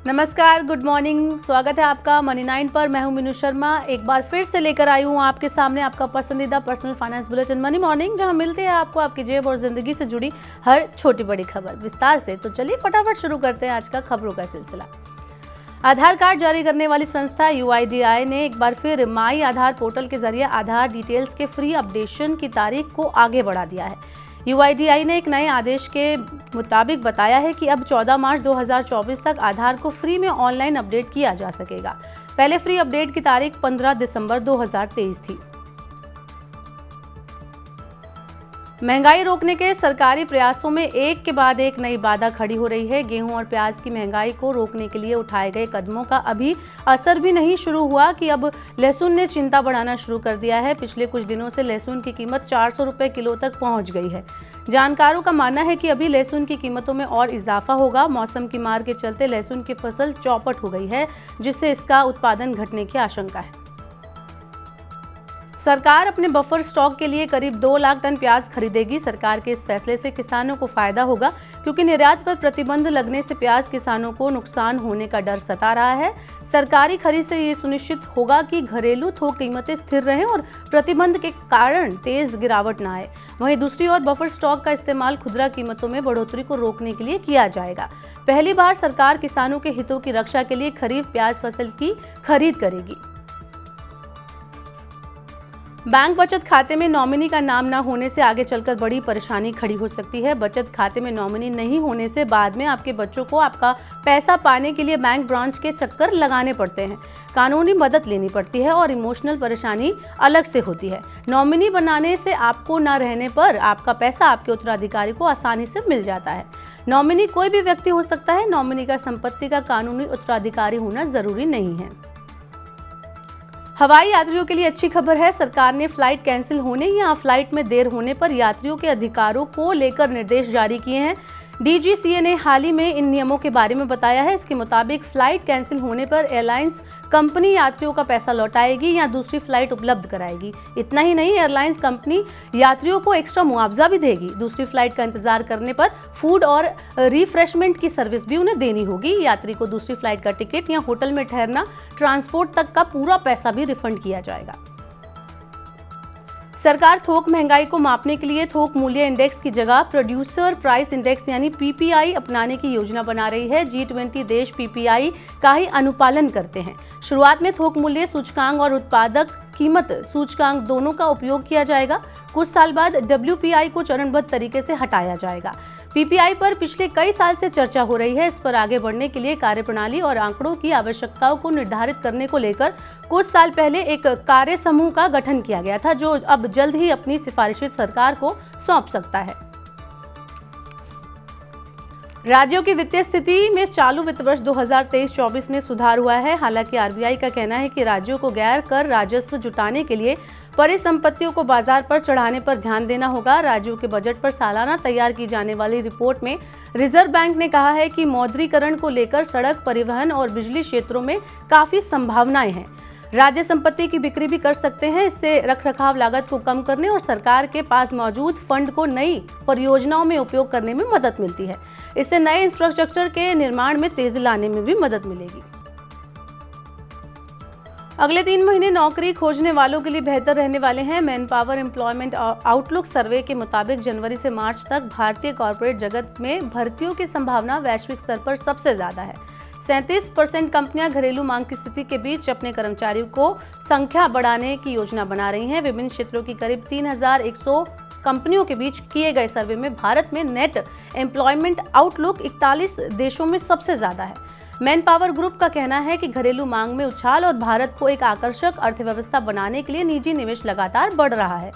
नमस्कार, good morning. स्वागत है आपका मनी 9 पर। मैं हूं मीनू शर्मा। एक बार फिर से लेकर आई हूं आपके सामने आपका पसंदीदा personal finance bulletin money morning, जहां मिलती है आपको आपकी जेब और जिंदगी से जुड़ी हर छोटी बड़ी खबर विस्तार से। तो चलिए फटाफट शुरू करते हैं आज का खबरों का सिलसिला। आधार कार्ड जारी करने वाली संस्था UIDAI ने एक बार फिर माई आधार पोर्टल के जरिए आधार डिटेल्स के फ्री अपडेशन की तारीख को आगे बढ़ा दिया है। UIDAI ने एक नए आदेश के मुताबिक बताया है कि अब 14 मार्च 2024 तक आधार को फ्री में ऑनलाइन अपडेट किया जा सकेगा। पहले फ्री अपडेट की तारीख 15 दिसंबर 2023 थी। महंगाई रोकने के सरकारी प्रयासों में एक के बाद एक नई बाधा खड़ी हो रही है। गेहूं और प्याज की महंगाई को रोकने के लिए उठाए गए कदमों का अभी असर भी नहीं शुरू हुआ कि अब लहसुन ने चिंता बढ़ाना शुरू कर दिया है। पिछले कुछ दिनों से लहसुन की कीमत 400 रुपये किलो तक पहुंच गई है। जानकारों का मानना है कि अभी लहसुन की कीमतों में और इजाफा होगा। मौसम की मार के चलते लहसुन की फसल चौपट हो गई है, जिससे इसका उत्पादन घटने की आशंका है। सरकार अपने बफर स्टॉक के लिए करीब 2 लाख टन प्याज खरीदेगी। सरकार के इस फैसले से किसानों को फायदा होगा, क्योंकि निर्यात पर प्रतिबंध लगने से प्याज किसानों को नुकसान होने का डर सता रहा है। सरकारी खरीद से ये सुनिश्चित होगा कि घरेलू थोक कीमतें स्थिर रहें और प्रतिबंध के कारण तेज गिरावट न आए। वहीं दूसरी ओर बफर स्टॉक का इस्तेमाल खुदरा कीमतों में बढ़ोतरी को रोकने के लिए किया जाएगा। पहली बार सरकार किसानों के हितों की रक्षा के लिए खरीफ प्याज फसल की खरीद करेगी। बैंक बचत खाते में नॉमिनी का नाम न होने से आगे चलकर बड़ी परेशानी खड़ी हो सकती है। बचत खाते में नॉमिनी नहीं होने से बाद में आपके बच्चों को आपका पैसा पाने के लिए बैंक ब्रांच के चक्कर लगाने पड़ते हैं, कानूनी मदद लेनी पड़ती है और इमोशनल परेशानी अलग से होती है। नॉमिनी बनाने से आपको न रहने पर आपका पैसा आपके उत्तराधिकारी को आसानी से मिल जाता है। नॉमिनी कोई भी व्यक्ति हो सकता है। नॉमिनी का संपत्ति का कानूनी उत्तराधिकारी होना जरूरी नहीं है। हवाई यात्रियों के लिए अच्छी खबर है। सरकार ने फ्लाइट कैंसिल होने या फ्लाइट में देर होने पर यात्रियों के अधिकारों को लेकर निर्देश जारी किए हैं। DGCA ने हाल ही में इन नियमों के बारे में बताया है। इसके मुताबिक फ्लाइट कैंसिल होने पर एयरलाइंस कंपनी यात्रियों का पैसा लौटाएगी या दूसरी फ्लाइट उपलब्ध कराएगी। इतना ही नहीं, एयरलाइंस कंपनी यात्रियों को एक्स्ट्रा मुआवजा भी देगी। दूसरी फ्लाइट का इंतजार करने पर फूड और रिफ्रेशमेंट की सर्विस भी उन्हें देनी होगी। यात्री को दूसरी फ्लाइट का टिकट या होटल में ठहरना, ट्रांसपोर्ट तक का पूरा पैसा भी रिफंड किया जाएगा। सरकार थोक महंगाई को मापने के लिए थोक मूल्य इंडेक्स की जगह प्रोड्यूसर प्राइस इंडेक्स यानी PPI अपनाने की योजना बना रही है। G20 देश PPI का ही अनुपालन करते हैं। शुरुआत में थोक मूल्य सूचकांक और उत्पादक कीमत सूचकांक दोनों का उपयोग किया जाएगा। कुछ साल बाद WPI को चरणबद्ध तरीके से हटाया जाएगा। PPI पर पिछले कई साल से चर्चा हो रही है। इस पर आगे बढ़ने के लिए कार्यप्रणाली और आंकड़ों की आवश्यकताओं को निर्धारित करने को लेकर कुछ साल पहले एक कार्य समूह का गठन किया गया था, जो अब जल्द ही अपनी सिफारिशें सरकार को सौंप सकता है। राज्यों की वित्तीय स्थिति में चालू वित्त वर्ष 2023-24 में सुधार हुआ है। हालांकि RBI का कहना है कि राज्यों को गैर कर राजस्व जुटाने के लिए परिसंपत्तियों को बाजार पर चढ़ाने पर ध्यान देना होगा। राज्यों के बजट पर सालाना तैयार की जाने वाली रिपोर्ट में रिजर्व बैंक ने कहा है कि मौद्रीकरण को लेकर सड़क, परिवहन और बिजली क्षेत्रों में काफी संभावनाएं हैं। राज्य संपत्ति की बिक्री भी कर सकते हैं। इससे रखरखाव लागत को कम करने और सरकार के पास मौजूद फंड को नई परियोजनाओं में उपयोग करने में मदद मिलती है। इससे नए इंफ्रास्ट्रक्चर के निर्माण में तेजी लाने में भी मदद मिलेगी। अगले 3 महीने नौकरी खोजने वालों के लिए बेहतर रहने वाले हैं। मैन पावर एम्प्लॉयमेंट आउटलुक सर्वे के मुताबिक जनवरी से मार्च तक भारतीय कॉर्पोरेट जगत में भर्तियों की संभावना वैश्विक स्तर पर सबसे ज्यादा है। 37% कंपनियां घरेलू मांग की स्थिति के बीच अपने कर्मचारियों को संख्या बढ़ाने की योजना बना रही हैं। विभिन्न क्षेत्रों की करीब 3100 कंपनियों के बीच किए गए सर्वे में भारत में नेट एम्प्लॉयमेंट आउटलुक 41 देशों में सबसे ज्यादा है। मैन पावर ग्रुप का कहना है कि घरेलू मांग में उछाल और भारत को एक आकर्षक अर्थव्यवस्था बनाने के लिए निजी निवेश लगातार बढ़ रहा है।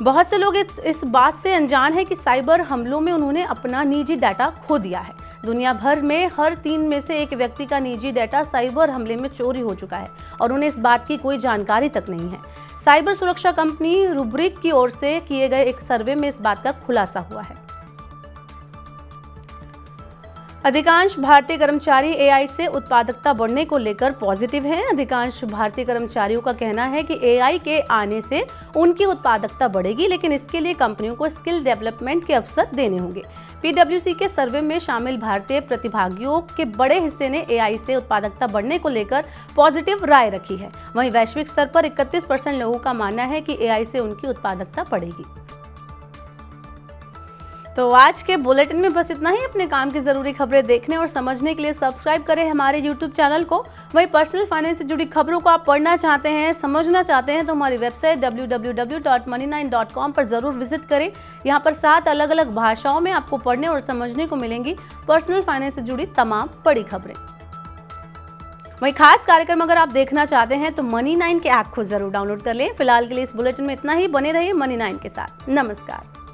बहुत से लोग इस बात से अनजान हैं कि साइबर हमलों में उन्होंने अपना निजी डाटा खो दिया है। दुनिया भर में हर 3 में से 1 व्यक्ति का निजी डाटा साइबर हमले में चोरी हो चुका है और उन्हें इस बात की कोई जानकारी तक नहीं है। साइबर सुरक्षा कंपनी रूब्रिक की ओर से किए गए एक सर्वे में इस बात का खुलासा हुआ है। अधिकांश भारतीय कर्मचारी एआई से उत्पादकता बढ़ने को लेकर पॉजिटिव हैं। अधिकांश भारतीय कर्मचारियों का कहना है कि एआई के आने से उनकी उत्पादकता बढ़ेगी, लेकिन इसके लिए कंपनियों को स्किल डेवलपमेंट के अवसर देने होंगे। पीडब्ल्यूसी के सर्वे में शामिल भारतीय प्रतिभागियों के बड़े हिस्से ने एआई से उत्पादकता बढ़ने को लेकर पॉजिटिव राय रखी है। वहीं वैश्विक स्तर पर 31% लोगों का मानना है कि एआई से उनकी उत्पादकता बढ़ेगी। तो आज के बुलेटिन में बस इतना ही। अपने काम की जरूरी खबरें देखने और समझने के लिए सब्सक्राइब करें हमारे YouTube चैनल को। वहीं पर्सनल फाइनेंस से जुड़ी खबरों को आप पढ़ना चाहते हैं, समझना चाहते हैं तो हमारी वेबसाइट www.money9.com पर जरूर विजिट करें। यहाँ पर 7 अलग-अलग भाषाओं में आपको पढ़ने और समझने को मिलेंगी पर्सनल फाइनेंस से जुड़ी तमाम बड़ी खबरें। वही खास कार्यक्रम अगर आप देखना चाहते हैं तो Money9 के ऐप को जरूर डाउनलोड कर लें। फिलहाल के लिए इस बुलेटिन में इतना ही। बने रहिए Money9 के साथ। नमस्कार।